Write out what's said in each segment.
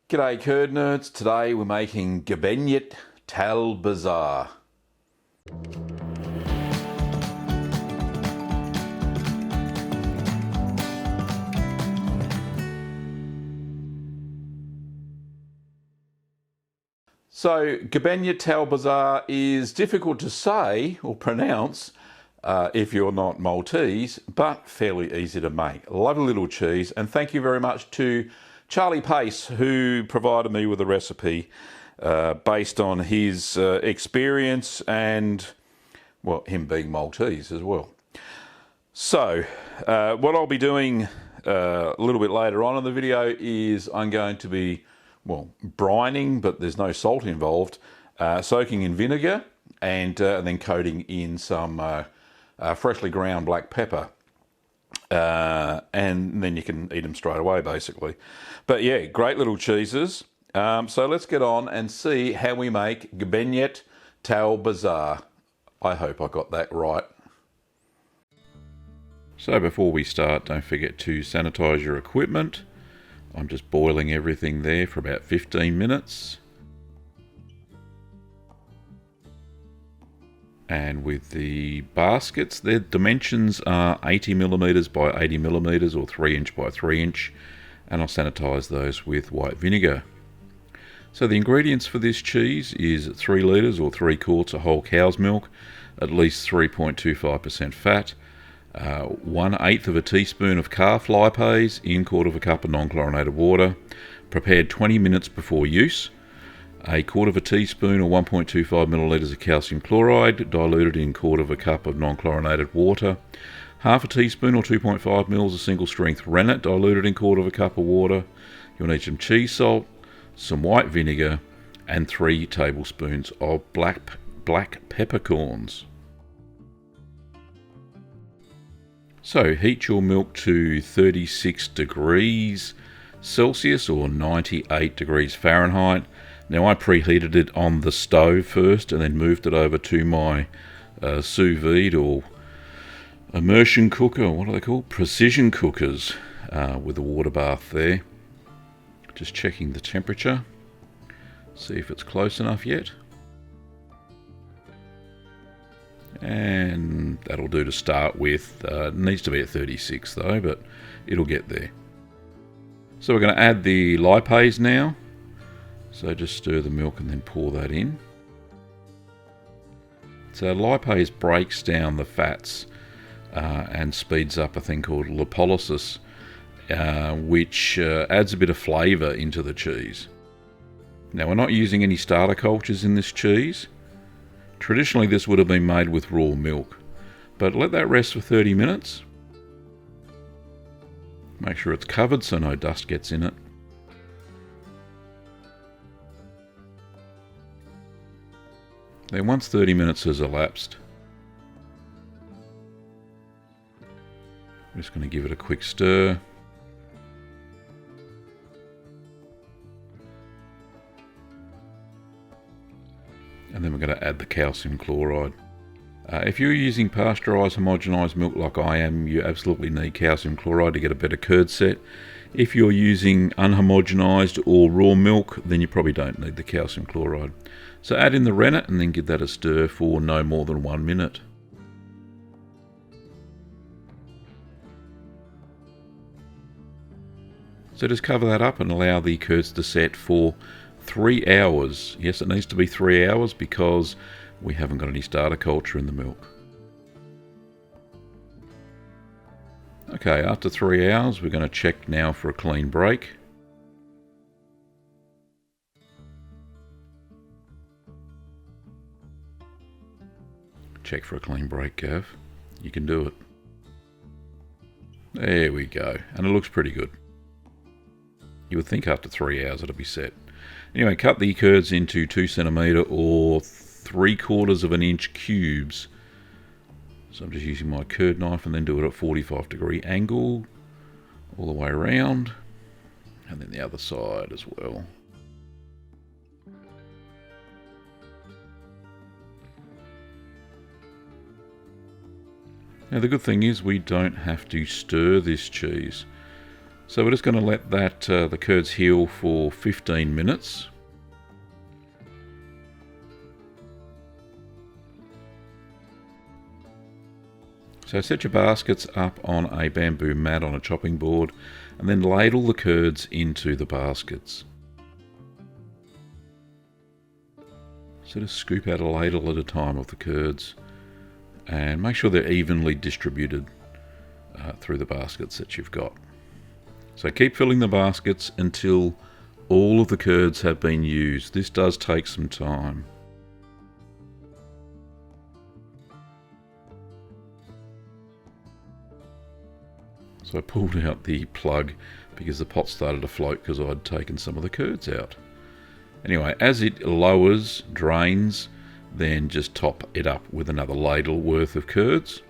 G'day curd nerds, today we're making Gbejniet tal-bzar. So Gbejniet tal-bzar is difficult to say or pronounce if you're not Maltese, but fairly easy to make. Lovely little cheese, and thank you very much to Charlie Pace, who provided me with a recipe based on his experience and, well, him being Maltese as well. So what I'll be doing a little bit later on in the video is I'm going to be, well, brining, but there's no salt involved, soaking in vinegar and then coating in some freshly ground black pepper. And then you can eat them straight away, basically. But yeah, great little cheeses. So let's get on and see how we make Gbejniet tal-bzar. I hope I got that right. So before we start, don't forget to sanitize your equipment. I'm just boiling everything there for about 15 minutes. And with the baskets, their dimensions are 80mm by 80mm or 3" by 3", and I'll sanitize those with white vinegar. So the ingredients for this cheese is 3 litres or 3 quarts of whole cow's milk, at least 3.25% fat, 1/8 of a teaspoon of calf lipase in 1/4 cup of non-chlorinated water, prepared 20 minutes before use, 1/4 teaspoon or 1.25 millilitres of calcium chloride diluted in 1/4 cup of non-chlorinated water, 1/2 teaspoon or 2.5 mils of single strength rennet diluted in 1/4 cup of water. You'll need some cheese salt, some white vinegar, and 3 tablespoons of black peppercorns. So heat your milk to 36 degrees Celsius or 98 degrees Fahrenheit. Now I preheated it on the stove first and then moved it over to my sous vide or immersion cooker, or what are they called? Precision cookers with a water bath there. Just checking the temperature, see if it's close enough yet. And that'll do to start with. It needs to be at 36 though, but it'll get there. So we're going to add the lipase now. So just stir the milk and then pour that in. So lipase breaks down the fats and speeds up a thing called lipolysis, which adds a bit of flavour into the cheese. Now we're not using any starter cultures in this cheese. Traditionally this would have been made with raw milk, but let that rest for 30 minutes. Make sure it's covered so no dust gets in it. Then once 30 minutes has elapsed, I'm just going to give it a quick stir. And then we're going to add the calcium chloride. If you're using pasteurised homogenised milk like I am, you absolutely need calcium chloride to get a better curd set. If you're using unhomogenised or raw milk, then you probably don't need the calcium chloride. So add in the rennet and then give that a stir for no more than 1 minute. So just cover that up and allow the curds to set for 3 hours. Yes, it needs to be 3 hours because we haven't got any starter culture in the milk. Okay, after 3 hours, we're going to check now for a clean break. Check for a clean break, Gav. You can do it. There we go. And it looks pretty good. You would think after 3 hours it'll be set. Anyway, cut the curds into 2 centimetre or 3/4 inch cubes. So I'm just using my curd knife and then do it at 45-degree angle all the way around, and then the other side as well. Now the good thing is we don't have to stir this cheese. So we're just going to let that the curds heal for 15 minutes. So set your baskets up on a bamboo mat on a chopping board and then ladle the curds into the baskets. So just scoop out a ladle at a time of the curds and make sure they're evenly distributed through the baskets that you've got. So keep filling the baskets until all of the curds have been used. This does take some time. So I pulled out the plug because the pot started to float because I'd taken some of the curds out. Anyway, as it lowers, drains, then just top it up with another ladle worth of curds.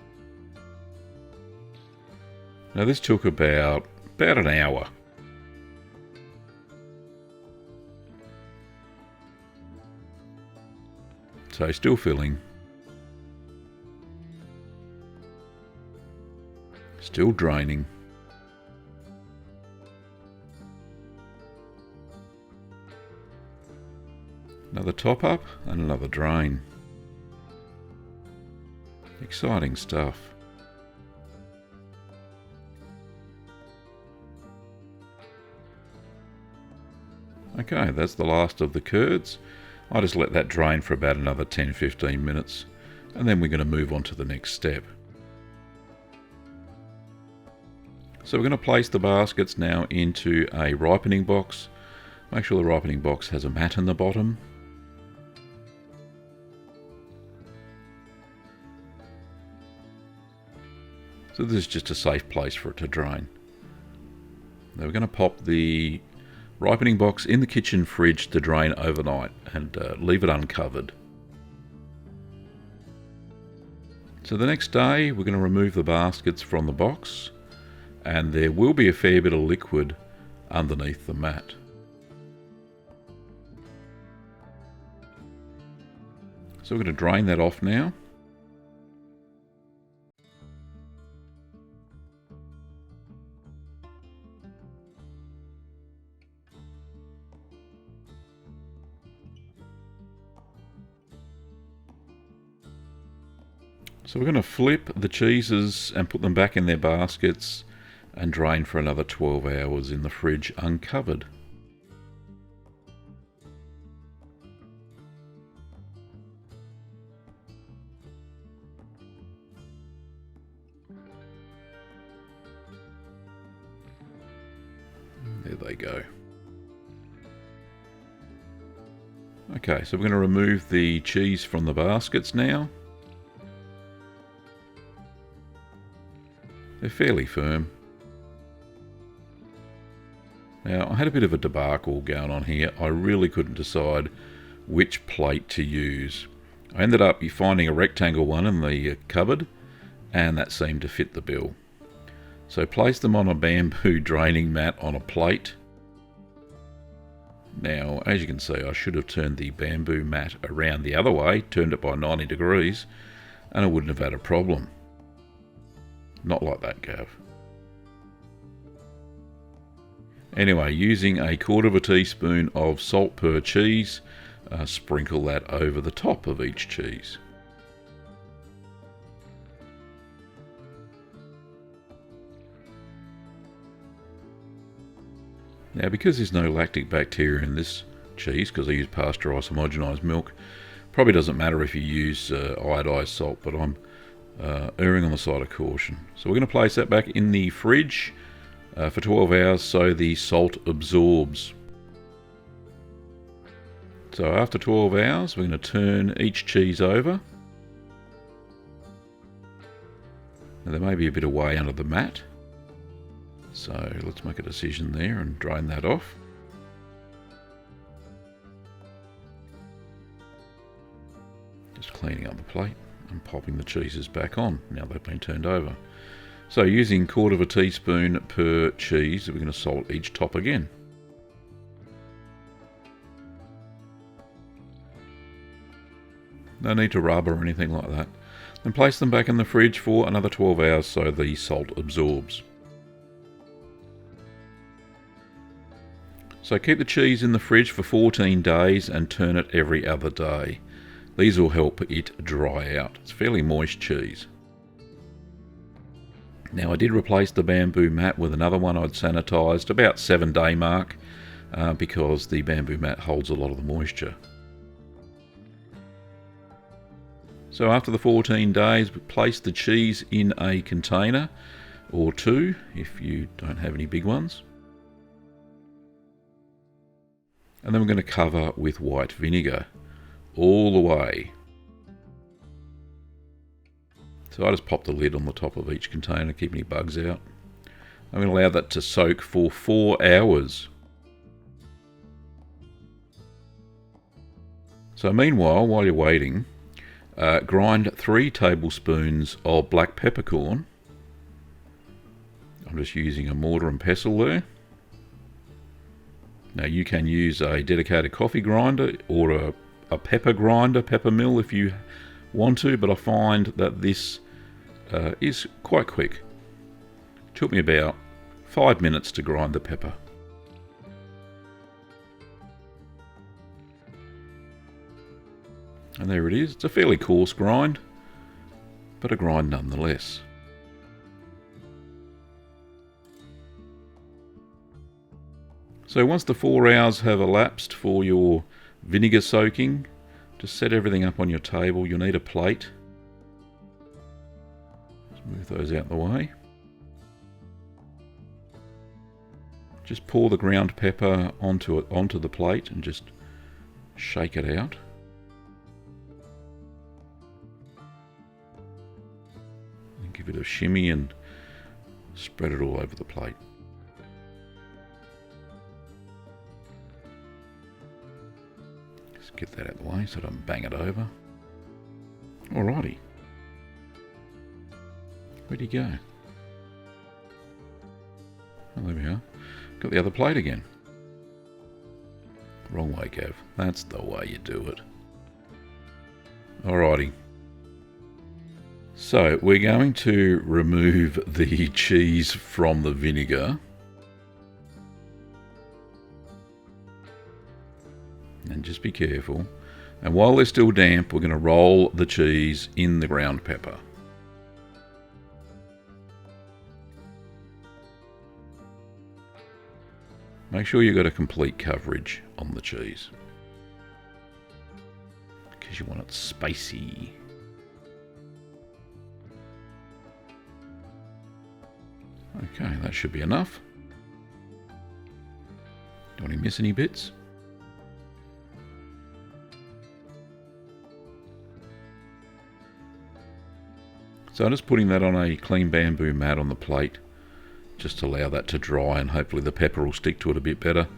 Now this took about an hour. So still filling. Still draining. Another top up and another drain. Exciting stuff. Okay, that's the last of the curds. I just let that drain for about another 10-15 minutes and then we're going to move on to the next step. So we're going to place the baskets now into a ripening box. Make sure the ripening box has a mat in the bottom. So this is just a safe place for it to drain. Now we're going to pop the ripening box in the kitchen fridge to drain overnight and leave it uncovered. So the next day we're going to remove the baskets from the box and there will be a fair bit of liquid underneath the mat. So we're going to drain that off now. So we're going to flip the cheeses and put them back in their baskets and drain for another 12 hours in the fridge uncovered. There they go. Okay, so we're going to remove the cheese from the baskets now. They're fairly firm. Now, I had a bit of a debacle going on here. I really couldn't decide which plate to use. I ended up finding a rectangle one in the cupboard, and that seemed to fit the bill. So place them on a bamboo draining mat on a plate. Now, as you can see, I should have turned the bamboo mat around the other way, turned it by 90 degrees, and I wouldn't have had a problem. Not like that, Gav. Anyway, using a 1/4 teaspoon of salt per cheese, sprinkle that over the top of each cheese. Now, because there's no lactic bacteria in this cheese, because I use pasteurised homogenised milk, probably doesn't matter if you use iodised salt, but I'm erring on the side of caution. So we're going to place that back in the fridge for 12 hours so the salt absorbs. So after 12 hours we're going to turn each cheese over. Now there may be a bit of whey under the mat, so let's make a decision there and drain that off. Just cleaning up the plate and popping the cheeses back on now they've been turned over. So using 1/4 teaspoon per cheese, we're going to salt each top again. No need to rub or anything like that. Then place them back in the fridge for another 12 hours so the salt absorbs. So keep the cheese in the fridge for 14 days and turn it every other day. These will help it dry out. It's fairly moist cheese. Now I did replace the bamboo mat with another one I'd sanitised about 7-day mark because the bamboo mat holds a lot of the moisture. So after the 14 days, place the cheese in a container or two if you don't have any big ones. And then we're going to cover with white vinegar all the way. So I just pop the lid on the top of each container, keep any bugs out. I'm going to allow that to soak for 4 hours. So meanwhile, while you're waiting, grind 3 tablespoons of black peppercorn. I'm just using a mortar and pestle there. Now you can use a dedicated coffee grinder or a pepper grinder, pepper mill if you want to, but I find that this is quite quick. It took me about 5 minutes to grind the pepper. And there it is. It's a fairly coarse grind, but a grind nonetheless. So once the 4 hours have elapsed for your vinegar soaking, just set everything up on your table. You'll need a plate. Just move those out the way. Just pour the ground pepper onto the plate and just shake it out. And give it a shimmy and spread it all over the plate. Get that out of the way so I don't bang it over. Alrighty. Where'd he go? Oh, there we are. Got the other plate again. Wrong way, Gav. That's the way you do it. Alrighty. So we're going to remove the cheese from the vinegar. And just be careful. And while they're still damp, we're going to roll the cheese in the ground pepper. Make sure you've got a complete coverage on the cheese, because you want it spicy. Okay, that should be enough. Don't want to miss any bits. So I'm just putting that on a clean bamboo mat on the plate, just to allow that to dry, and hopefully the pepper will stick to it a bit better.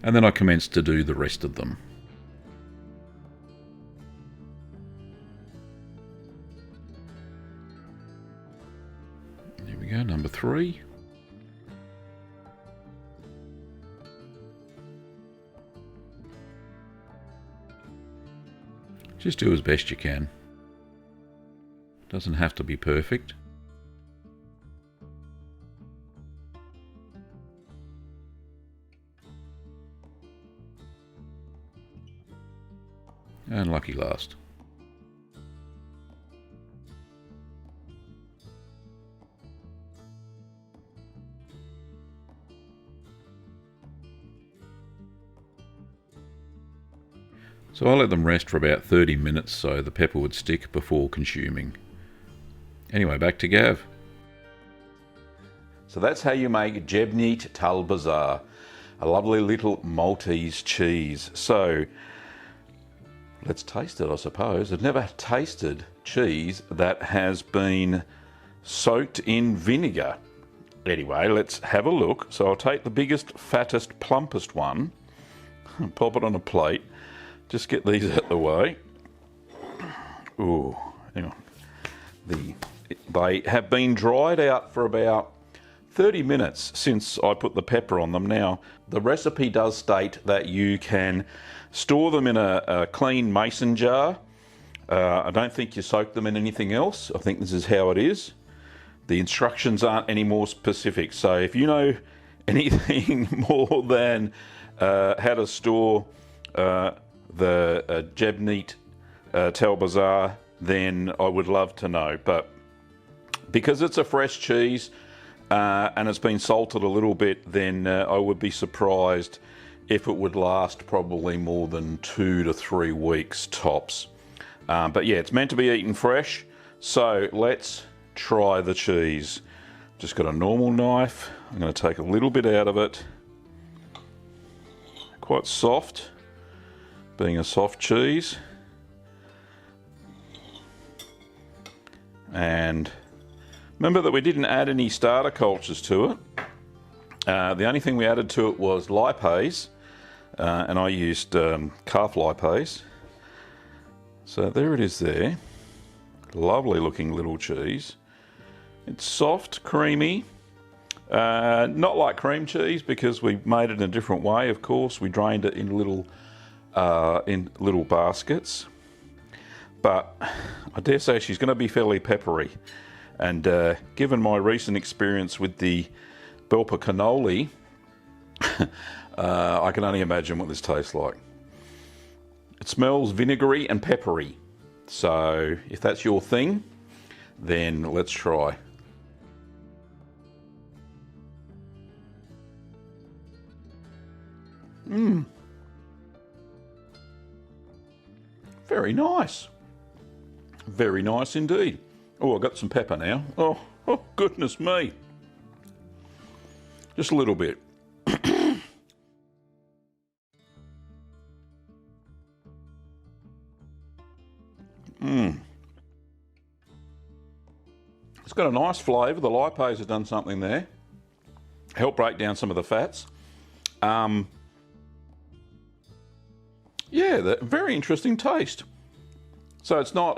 And then I commence to do the rest of them. There we go, number 3. Just do as best you can. Doesn't have to be perfect. And lucky last. So I let them rest for about 30 minutes so the pepper would stick before consuming. Anyway, back to Gav. So that's how you make Gbejniet tal-bzar, a lovely little Maltese cheese. So let's taste it, I suppose. I've never tasted cheese that has been soaked in vinegar. Anyway, let's have a look. So I'll take the biggest, fattest, plumpest one, pop it on a plate. Just get these out the way. Ooh, hang on. They have been dried out for about 30 minutes since I put the pepper on them. Now, the recipe does state that you can store them in a clean mason jar. I don't think you soak them in anything else. I think this is how it is. The instructions aren't any more specific. So if you know anything more than how to store the Gbejniet tal-bzar, then I would love to know. But because it's a fresh cheese and it's been salted a little bit, then I would be surprised if it would last probably more than 2 to 3 weeks tops. But yeah, it's meant to be eaten fresh. So let's try the cheese. Just got a normal knife. I'm going to take a little bit out of it. Quite soft, being a soft cheese. And remember that we didn't add any starter cultures to it. The only thing we added to it was lipase, and I used calf lipase. So there it is there. Lovely looking little cheese. It's soft, creamy. Not like cream cheese because we made it in a different way, of course. We drained it in little baskets. But I dare say she's going to be fairly peppery. And given my recent experience with the Belper cannoli, I can only imagine what this tastes like. It smells vinegary and peppery. So if that's your thing, then let's try. Very nice. Very nice indeed. Oh, I've got some pepper now. Oh, goodness me. Just a little bit. It's got a nice flavour. The lipase has done something there. Help break down some of the fats. Yeah, very interesting taste. So it's not,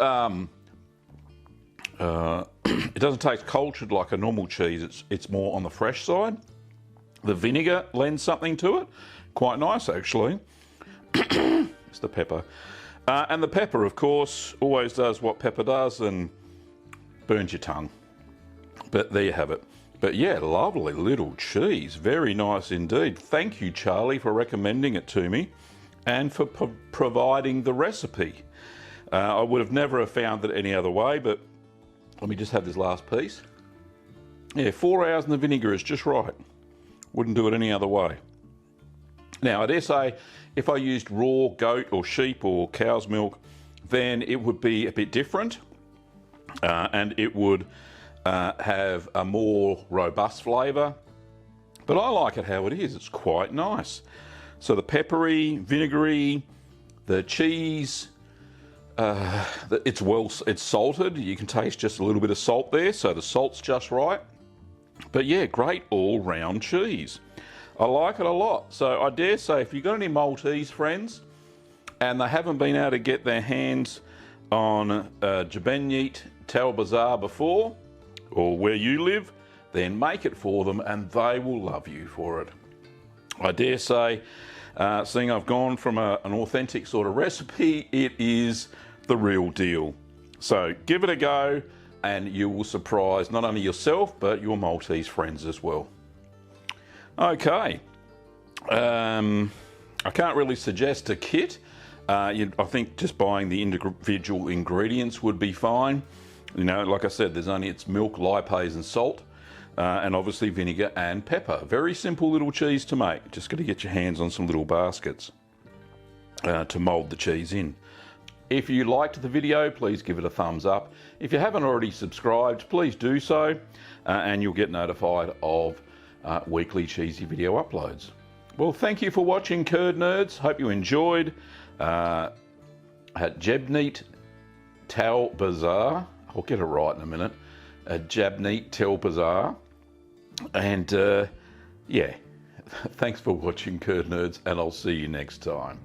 it doesn't taste cultured like a normal cheese. It's more on the fresh side. The vinegar lends something to it. Quite nice, actually. It's the pepper. And the pepper, of course, always does what pepper does and burns your tongue. But there you have it. But yeah, lovely little cheese. Very nice indeed. Thank you, Charlie, for recommending it to me and for providing the recipe. I would have never have found it any other way, but let me just have this last piece. Yeah, 4 hours in the vinegar is just right. Wouldn't do it any other way. Now, I dare say if I used raw goat or sheep or cow's milk, then it would be a bit different and it would have a more robust flavour. But I like it how it is. It's quite nice. So the peppery, vinegary, the cheese, it's salted. You can taste just a little bit of salt there, so the salt's just right. But yeah, great all-round cheese. I like it a lot. So I dare say if you've got any Maltese friends and they haven't been able to get their hands on Gbejniet tal-bzar before, or where you live, then make it for them and they will love you for it. I dare say, seeing I've gone from an authentic sort of recipe, it is the real deal. So give it a go and you will surprise not only yourself, but your Maltese friends as well. Okay, I can't really suggest a kit. I think just buying the individual ingredients would be fine. You know, like I said, it's milk, lipase and salt. And obviously vinegar and pepper. Very simple little cheese to make. Just got to get your hands on some little baskets to mould the cheese in. If you liked the video, please give it a thumbs up. If you haven't already subscribed, please do so, and you'll get notified of weekly cheesy video uploads. Well, thank you for watching, Curd Nerds. Hope you enjoyed at Gbejniet tal-bzar. I'll get it right in a minute. Gbejniet tal-bzar. And yeah, thanks for watching, Curd Nerds, and I'll see you next time.